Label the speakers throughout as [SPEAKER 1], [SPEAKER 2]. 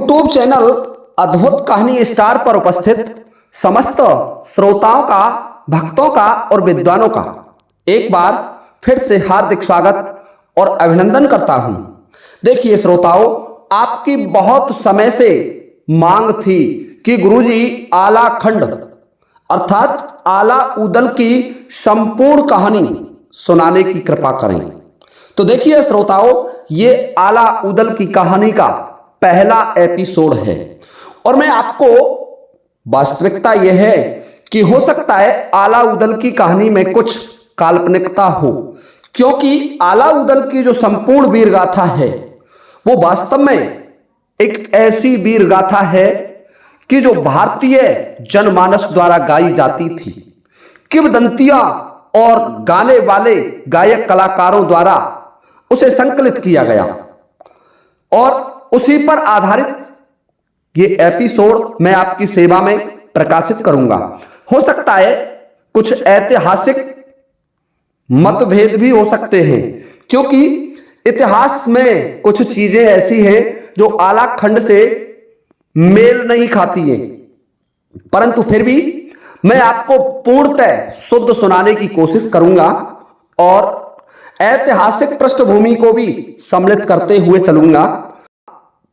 [SPEAKER 1] YouTube channel अद्भुत कहानी star पर उपस्थित समस्त श्रोताओं का, भक्तों का और विद्वानों का एक बार फिर से हार्दिक स्वागत और अभिनंदन करता हूं। देखिए श्रोताओं, आपकी बहुत समय से मांग थी कि गुरुजी आला खंड अर्थात आला उदल की संपूर्ण कहानी सुनाने की कृपा करें। तो देखिए श्रोताओं, ये आला उदल की कहानी का पहला एपिसोड है और मैं आपको, वास्तविकता यह है कि हो सकता है आला उदल की कहानी में कुछ काल्पनिकता हो, क्योंकि आला उदल की जो संपूर्ण वीर गाथा है वो वास्तव में एक ऐसी वीर गाथा है कि जो भारतीय जनमानस द्वारा गाई जाती थी। किंवदंतियां और गाने वाले गायक कलाकारों द्वारा उसे संकलित किया गया और उसी पर आधारित ये एपिसोड मैं आपकी सेवा में प्रकाशित करूंगा। हो सकता है कुछ ऐतिहासिक मतभेद भी हो सकते हैं, क्योंकि इतिहास में कुछ चीजें ऐसी हैं जो आला खंड से मेल नहीं खाती हैं, परंतु फिर भी मैं आपको पूर्णतः शुद्ध सुनाने की कोशिश करूंगा और ऐतिहासिक पृष्ठभूमि को भी सम्मिलित करते हुए चलूंगा।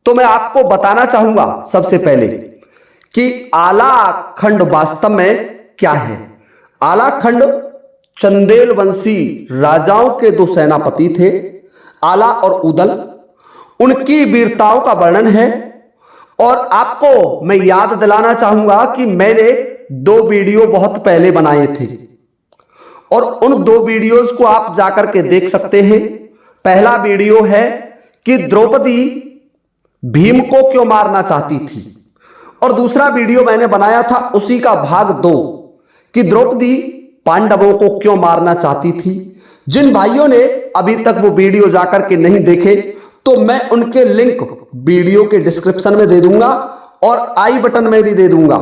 [SPEAKER 1] तो मैं आपको बताना चाहूंगा सबसे पहले कि आला खंड वास्तव में क्या है। आला खंड चंदेल वंशी राजाओं के दो सेनापति थे, आला और उदल। उनकी वीरताओं का वर्णन है और आपको मैं याद दिलाना चाहूंगा कि मैंने दो वीडियो बहुत पहले बनाए थे और उन दो वीडियोस को आप जाकर के देख सकते हैं। पहला वीडियो है कि द्रौपदी भीम को क्यों मारना चाहती थी और दूसरा वीडियो मैंने बनाया था उसी का भाग 2 कि द्रौपदी पांडवों को क्यों मारना चाहती थी। जिन भाइयों ने अभी तक वो वीडियो जाकर के नहीं देखे तो मैं उनके लिंक वीडियो के डिस्क्रिप्शन में दे दूंगा और आई बटन में भी दे दूंगा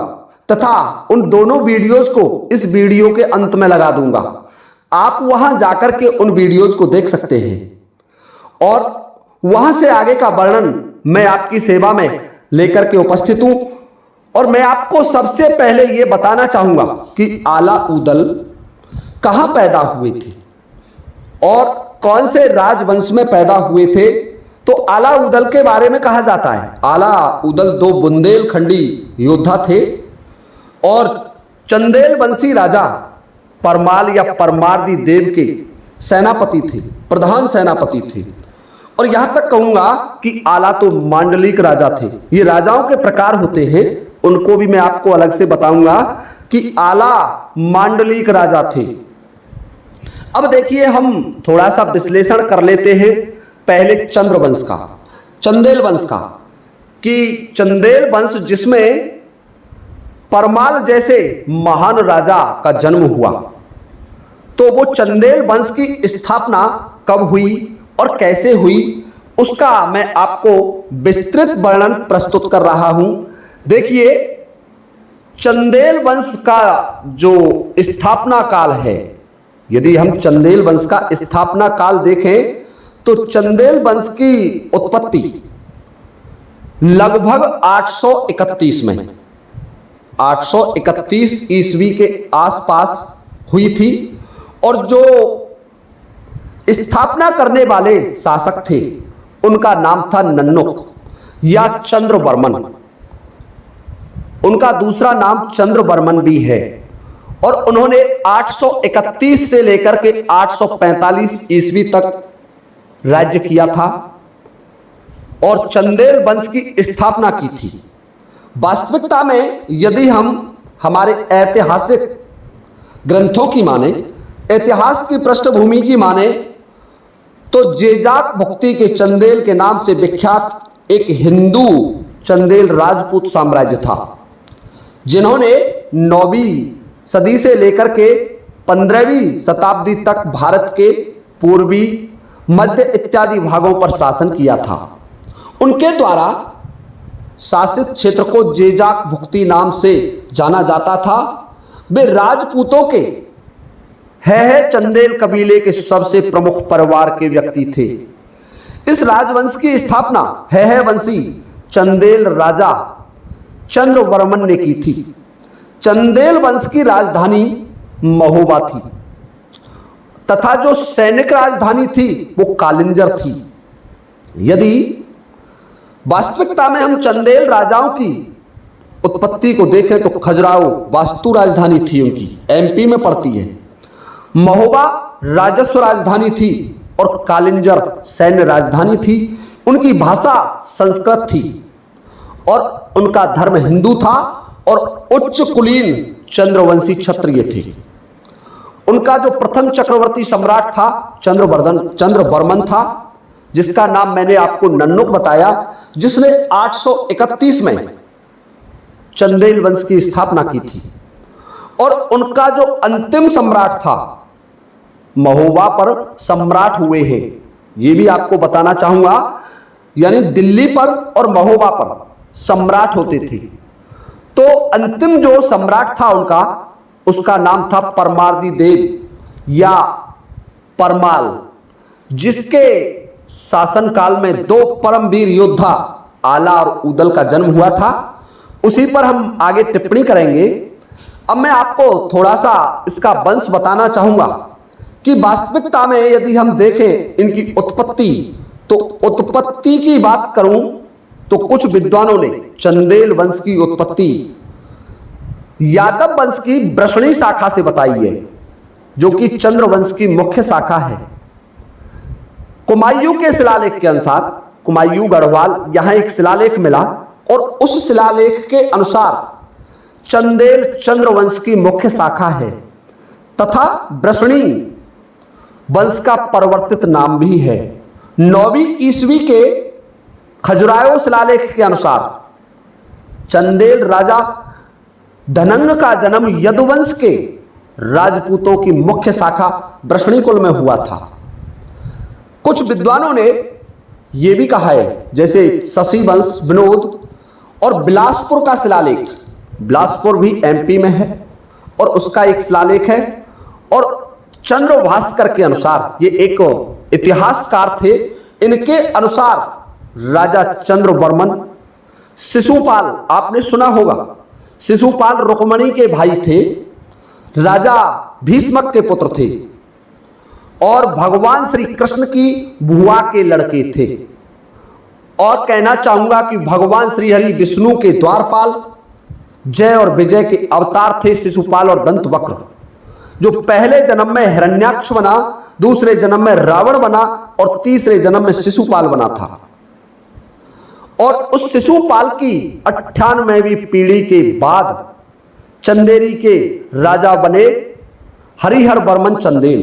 [SPEAKER 1] तथा उन दोनों वीडियोस को इस वीडियो के अंत में लगा दूंगा। आप वहां जाकर के उन वीडियोस को देख सकते हैं और वहां से आगे का वर्णन मैं आपकी सेवा में लेकर के उपस्थित हूं। और मैं आपको सबसे पहले यह बताना चाहूंगा कि आला उदल कहां पैदा हुए थे और कौन से राजवंश में पैदा हुए थे। तो आला उदल के बारे में कहा जाता है आला उदल 2 बुंदेलखंडी योद्धा थे और चंदेल वंशी राजा परमाल या परमार्दी देव के सेनापति थे, प्रधान सेनापति थे। और यहां तक कहूंगा कि आला तो मांडलिक राजा थे। ये राजाओं के प्रकार होते हैं, उनको भी मैं आपको अलग से बताऊंगा कि आला मांडलिक राजा थे। अब देखिए, हम थोड़ा सा विश्लेषण कर लेते हैं पहले चंद्रवंश का, चंदेल वंश का, कि चंदेल वंश जिसमें परमाल जैसे महान राजा का जन्म हुआ, तो वो चंदेल वंश की स्थापना कब हुई और कैसे हुई उसका मैं आपको विस्तृत वर्णन प्रस्तुत कर रहा हूं। देखिए, चंदेल वंश का जो स्थापना काल है, यदि हम चंदेल वंश का स्थापना काल देखें तो चंदेल वंश की उत्पत्ति लगभग 831 में 831 ईस्वी के आसपास हुई थी और जो स्थापना करने वाले शासक थे उनका नाम था नन्नुक या चंद्रवर्मन। उनका दूसरा नाम चंद्रवर्मन भी है और उन्होंने 831 से लेकर के 845 ईस्वी तक राज्य किया था और चंदेल वंश की स्थापना की थी। वास्तविकता में यदि हम हमारे ऐतिहासिक ग्रंथों की माने, इतिहास की पृष्ठभूमि की माने, तो जेजाक भुक्ति के चंदेल के नाम से विख्यात एक हिंदू चंदेल राजपूत साम्राज्य था, जिन्होंने 9वीं सदी से लेकर के 15वीं शताब्दी तक भारत के पूर्वी, मध्य इत्यादि भागों पर शासन किया था। उनके द्वारा शासित क्षेत्र को जेजाक भुक्ति नाम से जाना जाता था। वे राजपूतों के है चंदेल कबीले के सबसे प्रमुख परिवार के व्यक्ति थे। इस राजवंश की स्थापना है वंशी चंदेल राजा चंद्रवर्मन ने की थी। चंदेल वंश की राजधानी महोबा थी तथा जो सैनिक राजधानी थी वो कालिंजर थी। यदि वास्तविकता में हम चंदेल राजाओं की उत्पत्ति को देखें तो खजुराहो वास्तु राजधानी थी उनकी, एमपी में पड़ती है। महोबा राजस्व राजधानी थी और कालिंजर सैन्य राजधानी थी। उनकी भाषा संस्कृत थी और उनका धर्म हिंदू था और उच्च कुलीन चंद्रवंशी क्षत्रिय थे। उनका जो प्रथम चक्रवर्ती सम्राट था चंद्रवर्मन था, जिसका नाम मैंने आपको नन्नुक बताया, जिसने 831 में चंदेल वंश की स्थापना की थी। और उनका जो अंतिम सम्राट था, महोबा पर सम्राट हुए हैं, ये भी आपको बताना चाहूंगा। यानी दिल्ली पर और महोबा पर सम्राट होते थे। तो अंतिम जो सम्राट था उनका, उसका नाम था परमार्दी देव या परमाल, जिसके शासनकाल में 2 परमवीर योद्धा आला और उदल का जन्म हुआ था। उसी पर हम आगे टिप्पणी करेंगे। अब मैं आपको थोड़ा सा इसका वंश बताना चाहूंगा कि वास्तविकता में यदि हम देखें इनकी उत्पत्ति, तो उत्पत्ति की बात करूं तो कुछ विद्वानों ने चंदेल वंश की उत्पत्ति यादव वंश की वृषणी शाखा से बताई है, जो कि चंद्र वंश की मुख्य शाखा है। कुमायूं के शिलालेख के अनुसार, कुमायूं गढ़वाल, यहां एक शिलालेख मिला और उस शिलालेख के अनुसार चंदेल चंद्रवंश की मुख्य शाखा है तथा वृषणी वंश का परिवर्तित नाम भी है। 9वीं ईस्वी के खजुराहो शिलालेख के अनुसार चंदेल राजा धनंग का जन्म यदुवंश के राजपूतों की मुख्य शाखा वृषणी कुल में हुआ था। कुछ विद्वानों ने यह भी कहा है, जैसे शशि वंश विनोद और बिलासपुर का शिलालेख, बिलासपुर भी एमपी में है और उसका एक शिलालेख है। और चंद्र भास्कर के अनुसार, ये एक इतिहासकार थे, इनके अनुसार राजा चंद्रवर्मन शिशुपाल, आपने सुना होगा, शिशुपाल रुक्मणी के भाई थे, राजा भीष्मक के पुत्र थे और भगवान श्री कृष्ण की बुआ के लड़के थे। और कहना चाहूंगा कि भगवान श्री हरि विष्णु के द्वारपाल, जय और विजय के अवतार थे शिशुपाल और दंतवक्र, जो पहले जन्म में हिरण्याक्ष बना, दूसरे जन्म में रावण बना और तीसरे जन्म में शिशुपाल बना था। और उस शिशुपाल की 98वीं पीढ़ी के बाद चंदेरी के राजा बने हरिहर वर्मन चंदेल,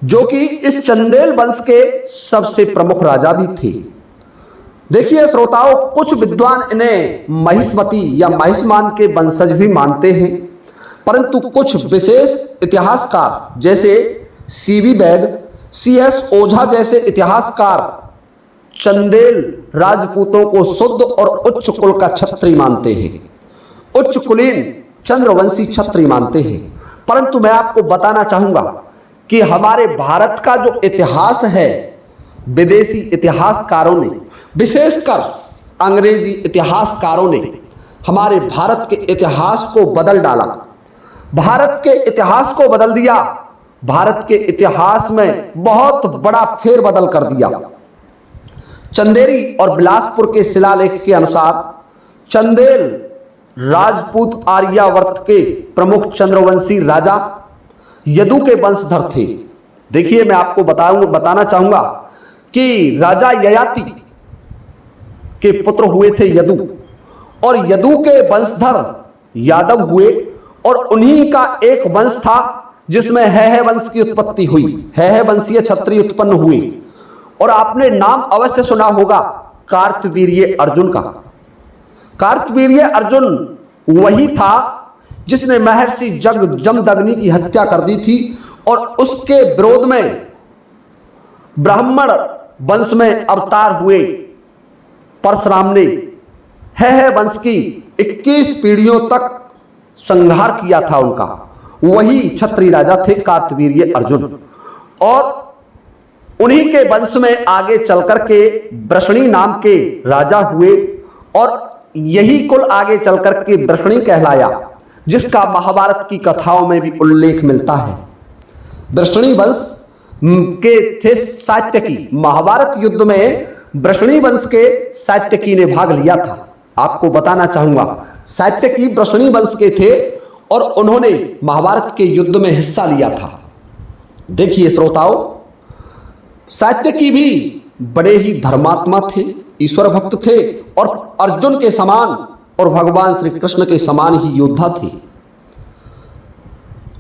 [SPEAKER 1] जो कि इस चंदेल वंश के सबसे प्रमुख राजा भी थे। देखिए श्रोताओं, कुछ विद्वान इन्हें महिष्मती या महिष्मान के वंशज भी मानते हैं, परंतु कुछ विशेष इतिहासकार जैसे सीवी वैद, सीएस ओझा जैसे इतिहासकार चंदेल राजपूतों को शुद्ध और उच्च कुल का क्षत्रिय मानते हैं, उच्च कुलीन चंद्रवंशी क्षत्रिय मानते हैं। परंतु मैं आपको बताना चाहूंगा कि हमारे भारत का जो इतिहास है, विदेशी इतिहासकारों ने, विशेषकर अंग्रेजी इतिहासकारों ने हमारे भारत के इतिहास को बदल डाला, भारत के इतिहास को बदल दिया, भारत के इतिहास में बहुत बड़ा फेरबदल कर दिया। चंदेरी और बिलासपुर के शिलालेख के अनुसार चंदेल राजपूत आर्यावर्त के प्रमुख चंद्रवंशी राजा यदु के वंशधर थे। देखिए मैं आपको बताना चाहूंगा कि राजा ययाति के पुत्र हुए थे यदु, और यदु के वंशधर यादव हुए, और उन्हीं का एक वंश था जिसमें है वंश की उत्पत्ति हुई, है वंशीय क्षत्रिय उत्पन्न हुए। और आपने नाम अवश्य सुना होगा कार्तवीर्य अर्जुन का। कार्तवीर्य अर्जुन वही था जिसने महर्षि जमदग्नि की हत्या कर दी थी, और उसके विरोध में ब्राह्मण वंश में अवतार हुए परशुराम ने है वंश की 21 पीढ़ियों तक संहार किया था उनका। वही क्षत्रिय राजा थे कार्तवीर्य अर्जुन। और उन्हीं के वंश में आगे चलकर के वृषणी नाम के राजा हुए और यही कुल आगे चलकर के वृषणी कहलाया, जिसका महाभारत की कथाओं में भी उल्लेख मिलता है। वृषणी वंश के थे सात्यकी। महाभारत युद्ध में वृषणी वंश के सात्यकी ने भाग लिया था। आपको बताना चाहूंगा, सात्यकी वृषणी वंश के थे और उन्होंने महाभारत के युद्ध में हिस्सा लिया था। देखिए श्रोताओं, सात्यकी भी बड़े ही धर्मात्मा थे, ईश्वर भक्त थे और अर्जुन के समान और भगवान श्री कृष्ण के समान ही योद्धा थे।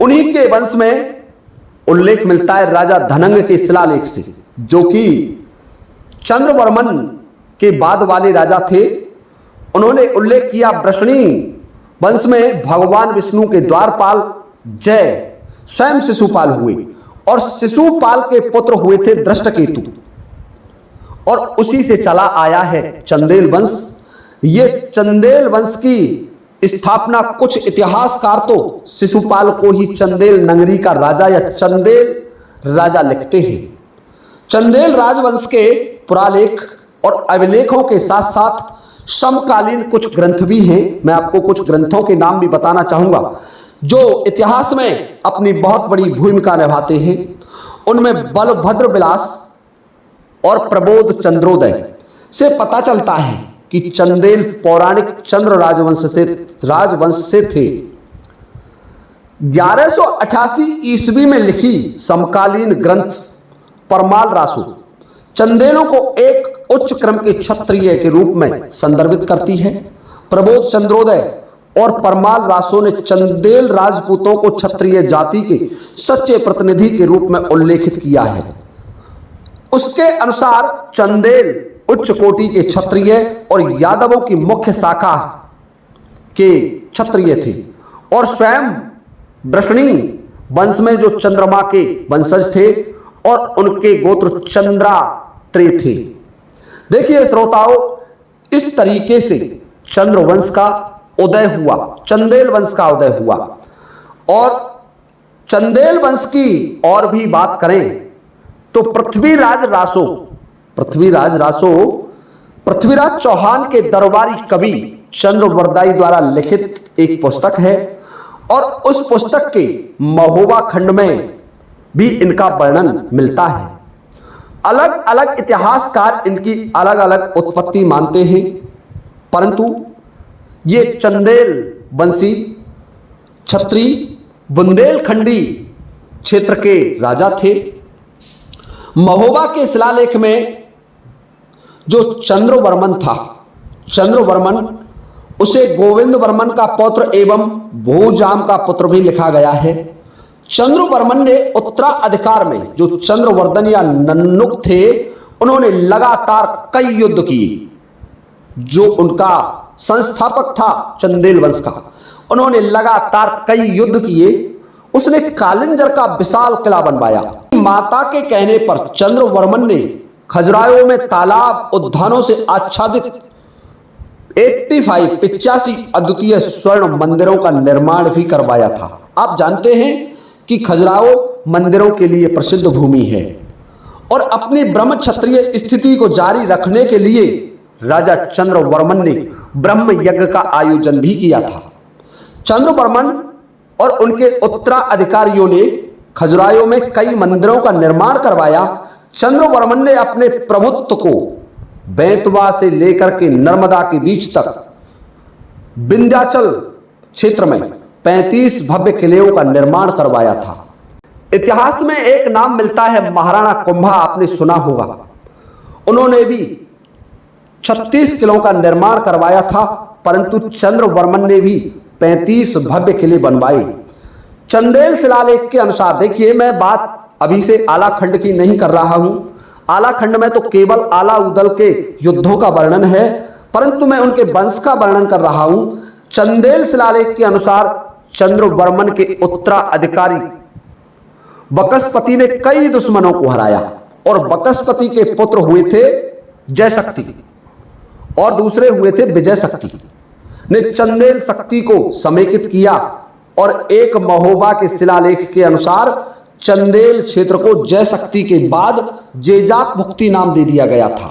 [SPEAKER 1] उन्हीं के वंश में उल्लेख मिलता है राजा धनंग के शिलालेख से, जो कि चंद्रवर्मन के बाद वाले राजा थे। उन्होंने उल्लेख किया, वृषणी वंश में भगवान विष्णु के द्वारपाल जय स्वयं शिशुपाल हुए और शिशुपाल के पुत्र हुए थे दृष्टकेतु, और उसी से चला आया है चंदेल वंश। ये चंदेल वंश की स्थापना कुछ इतिहासकार तो शिशुपाल को ही चंदेल नगरी का राजा या चंदेल राजा लिखते हैं। चंदेल राजवंश के पुरालेख और अभिलेखों के साथ साथ समकालीन कुछ ग्रंथ भी हैं। मैं आपको कुछ ग्रंथों के नाम भी बताना चाहूंगा जो इतिहास में अपनी बहुत बड़ी भूमिका निभाते हैं। उनमें बलभद्र विलास और प्रबोध चंद्रोदय से पता चलता है कि चंदेल पौराणिक चंद्र राजवंश से थे। 1188 ईस्वी में लिखी समकालीन ग्रंथ परमाल रासो चंदेलों को एक उच्च क्रम के क्षत्रिय के रूप में संदर्भित करती है। प्रबोध चंद्रोदय और परमाल रासो ने चंदेल राजपूतों को क्षत्रिय जाति के सच्चे प्रतिनिधि के रूप में उल्लेखित किया है। उसके अनुसार चंदेल उच्च कोटि के क्षत्रिय और यादवों की मुख्य शाखा के क्षत्रिय थे और स्वयं वृषणी वंश में जो चंद्रमा के वंशज थे और उनके गोत्र चंद्रात्रेय थे। देखिए श्रोताओं, इस तरीके से चंद्रवंश का उदय हुआ, चंदेल वंश का उदय हुआ। और चंदेल वंश की और भी बात करें तो पृथ्वीराज चौहान के दरबारी कवि चंद्रवरदाई द्वारा लिखित एक पुस्तक है और उस पुस्तक के महोबा खंड में भी इनका वर्णन मिलता है। अलग अलग इतिहासकार इनकी अलग अलग उत्पत्ति मानते हैं, परंतु ये चंदेल वंशी क्षत्रिय बुंदेलखंडी क्षेत्र के राजा थे। महोबा के शिलालेख में जो चंद्रवर्मन था, चंद्रवर्मन उसे गोविंद वर्मन का पुत्र एवं भोजाम का पुत्र भी लिखा गया है। चंद्रवर्मन ने उत्तराधिकार में जो चंद्रवर्धन या नन्नुक थे, उन्होंने लगातार कई युद्ध किए। जो उनका संस्थापक था चंदेल वंश का, उन्होंने लगातार कई युद्ध किए। उसने कालिंजर का विशाल किला बनवाया। माता के कहने पर चंद्रवर्मन ने खजुराहो में तालाब उद्यानों से आच्छादित 85 अद्वितीय स्वर्ण मंदिरों का निर्माण भी करवाया था। आप जानते हैं कि खजुराहो मंदिरों के लिए प्रसिद्ध भूमि है और अपनी ब्रह्म क्षत्रिय स्थिति को जारी रखने के लिए राजा चंद्रवर्मन ने ब्रह्म यज्ञ का आयोजन भी किया था। चंद्रवर्मन और उनके उत्तराधिकारियों ने खजुराहो में कई मंदिरों का निर्माण करवाया। चंद्रवर्मन ने अपने प्रभुत्व को बेतवा से लेकर के नर्मदा के बीच तक विंध्याचल क्षेत्र में 35 भव्य किलों का निर्माण करवाया था। इतिहास में एक नाम मिलता है महाराणा कुंभा, आपने सुना होगा। उन्होंने भी 36 किलों का निर्माण करवाया था, परंतु चंद्रवर्मन ने भी 35 भव्य किले बनवाए। चंदेल शिलालेख के अनुसार, देखिए मैं बात अभी से आलाखंड की नहीं कर रहा हूं। आलाखंड में तो केवल आला उदल के युद्धों का वर्णन है, परंतु मैं उनके वंश का वर्णन कर रहा हूं। चंदेल शिलालेख के अनुसार चंद्रवर्मन के उत्तराधिकारी बकस्पति ने कई दुश्मनों को हराया और बकस्पति के पुत्र हुए थे जयशक्ति और दूसरे हुए थे विजय शक्ति ने चंदेल शक्ति को समेकित किया और एक महोबा के शिलालेख के अनुसार चंदेल क्षेत्र को जय शक्ति के बाद जेजाक भुक्ति नाम दे दिया गया था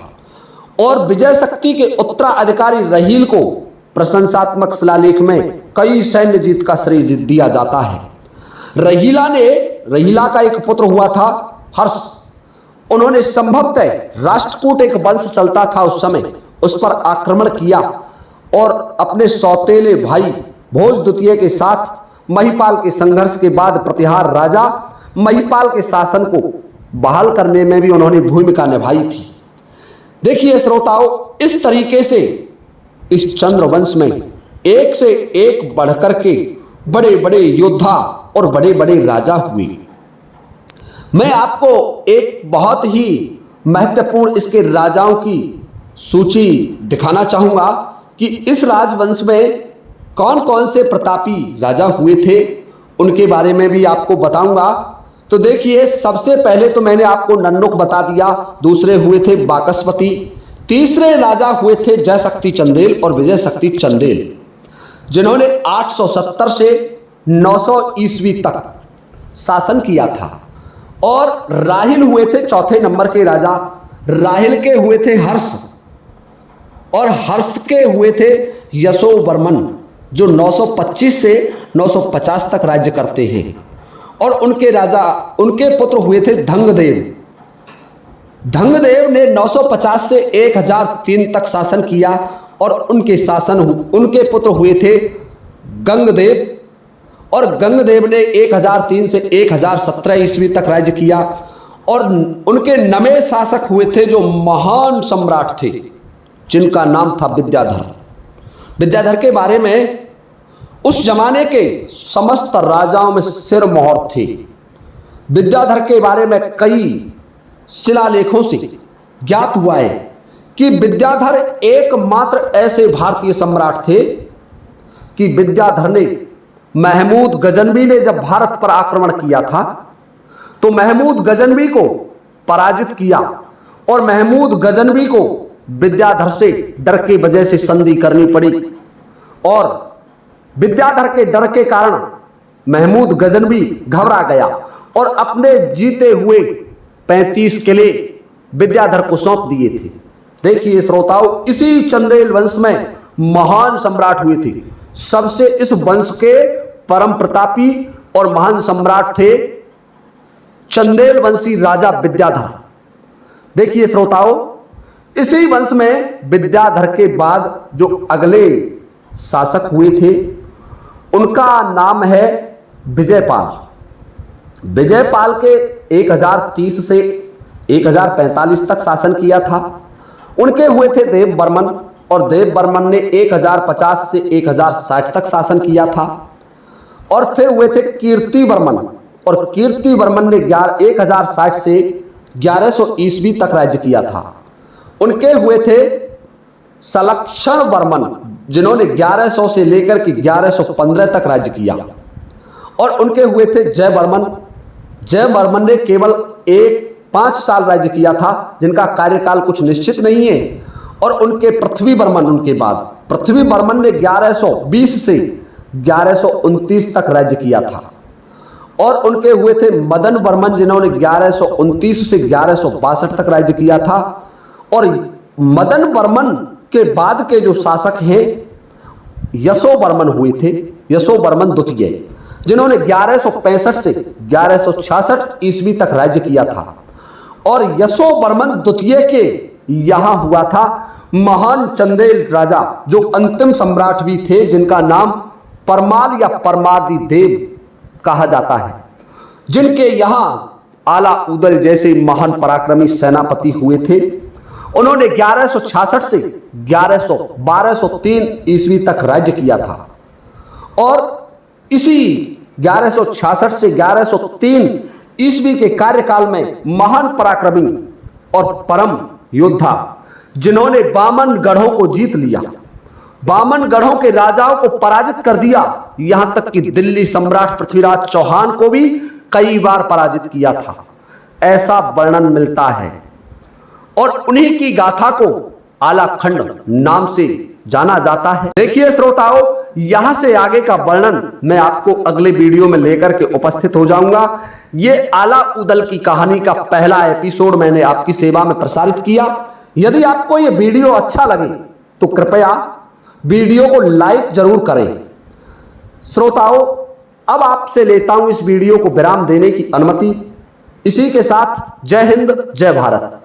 [SPEAKER 1] और विजय शक्ति के उत्तराधिकारी रहील को प्रशंसात्मक शिलालेख में कई सैन्य जीत का श्रेय दिया जाता है। रहीला का एक पुत्र हुआ था हर्ष। उन्होंने संभवतः राष्ट्रकूट एक वंश चलता था उस समय, उस पर आक्रमण किया और अपने सौतेले भाई भोज द्वितीय के साथ महिपाल के संघर्ष के बाद प्रतिहार राजा महिपाल के शासन को बहाल करने में भी उन्होंने भूमिका निभाई थी। देखिए श्रोताओ, इस तरीके से इस चंद्रवंश में एक से एक बढ़कर के बड़े बड़े योद्धा और बड़े बड़े राजा हुए। मैं आपको एक बहुत ही महत्वपूर्ण इसके राजाओं की सूची दिखाना चाहूंगा कि इस राजवंश में कौन कौन से प्रतापी राजा हुए थे, उनके बारे में भी आपको बताऊंगा। तो देखिए, सबसे पहले तो मैंने आपको नन्नुक बता दिया, दूसरे हुए थे बाकस्पति, तीसरे राजा हुए थे जय शक्ति चंदेल और विजय शक्ति चंदेल, जिन्होंने 870 से 900 ईस्वी तक शासन किया था। और राहिल हुए थे चौथे नंबर के राजा। राहिल के हुए थे हर्ष और हर्ष के हुए थे यशोवर्मन, जो 925 से 950 तक राज्य करते हैं। और उनके पुत्र हुए थे धंगदेव। धंगदेव ने 950 से 1003 तक शासन किया और उनके पुत्र हुए थे गंगदेव, और गंगदेव ने 1003 से 1017 ईस्वी तक राज्य किया। और उनके नवे शासक हुए थे जो महान सम्राट थे, जिनका नाम था विद्याधर। विद्याधर के बारे में उस जमाने के समस्त राजाओं में सिर मोहर थे। विद्याधर के बारे में कई शिलालेखों से ज्ञात हुआ है कि विद्याधर एकमात्र ऐसे भारतीय सम्राट थे कि विद्याधर ने महमूद गजनवी ने जब भारत पर आक्रमण किया था तो महमूद गजनवी को पराजित किया और महमूद गजनवी को विद्याधर से डर के वजह से संधि करनी पड़ी। और विद्याधर के डर के कारण महमूद गजनवी घबरा गया और अपने जीते हुए 35 किले विद्याधर को सौंप दिए थे। देखिए श्रोताओ, इसी चंदेल वंश में महान सम्राट हुए थे। सबसे इस वंश के परम प्रतापी और महान सम्राट थे चंदेल वंशी राजा विद्याधर। देखिए श्रोताओ, इसी वंश में विद्याधर के बाद जो अगले शासक हुए थे उनका नाम है विजयपाल। विजयपाल के 1030 से 1045 तक शासन किया था। उनके हुए थे देववर्मन, और देववर्मन ने 1050 से 1060 तक शासन किया था। और फिर हुए थे कीर्तिवर्मन, और कीर्तिवर्मन ने 1060 से 1100 ईस्वी तक राज्य किया था। उनके हुए थे सलक्षण वर्मन, जिन्होंने 1100 से लेकर के 1115 तक राज्य किया। और उनके हुए थे जयवर्मन। जयवर्मन ने केवल 5 साल राज्य किया था, जिनका कार्यकाल कुछ निश्चित नहीं है। और उनके पृथ्वीवर्मन, उनके बाद पृथ्वीवर्मन ने 1120 से 1129 तक राज्य किया था। और उनके हुए थे मदन वर्मन, जिन्होंने 1129 से 1162 तक राज्य किया था। और मदन वर्मन के बाद के जो शासक हैं यशोवर्मन हुए थे, यशोवर्मन द्वितीय, जिन्होंने 1165 से 1166 ईस्वी तक राज्य किया था। और यशोवर्मन द्वितीय के यहां हुआ था महान चंदेल राजा, जो अंतिम सम्राट भी थे, जिनका नाम परमाल या परमार्दी देव कहा जाता है, जिनके यहां आला उदल जैसे महान पराक्रमी सेनापति हुए थे। उन्होंने 1166 से 1203 ईस्वी तक राज्य किया था। और इसी 1166 से 1103 ईस्वी के कार्यकाल में महान पराक्रमी और परम योद्धा, जिन्होंने बामन गढ़ों को जीत लिया, बामन गढ़ों के राजाओं को पराजित कर दिया, यहां तक कि दिल्ली सम्राट पृथ्वीराज चौहान को भी कई बार पराजित किया था, ऐसा वर्णन मिलता है। और उन्हीं की गाथा को आलाखंड नाम से जाना जाता है। देखिए श्रोताओ, यहां से आगे का वर्णन मैं आपको अगले वीडियो में लेकर के उपस्थित हो जाऊंगा। ये आला उदल की कहानी का पहला एपिसोड मैंने आपकी सेवा में प्रसारित किया। यदि आपको ये वीडियो अच्छा लगे तो कृपया वीडियो को लाइक जरूर करें। श्रोताओं, अब आपसे लेता हूं इस वीडियो को विराम देने की अनुमति। इसी के साथ जय हिंद, जय भारत।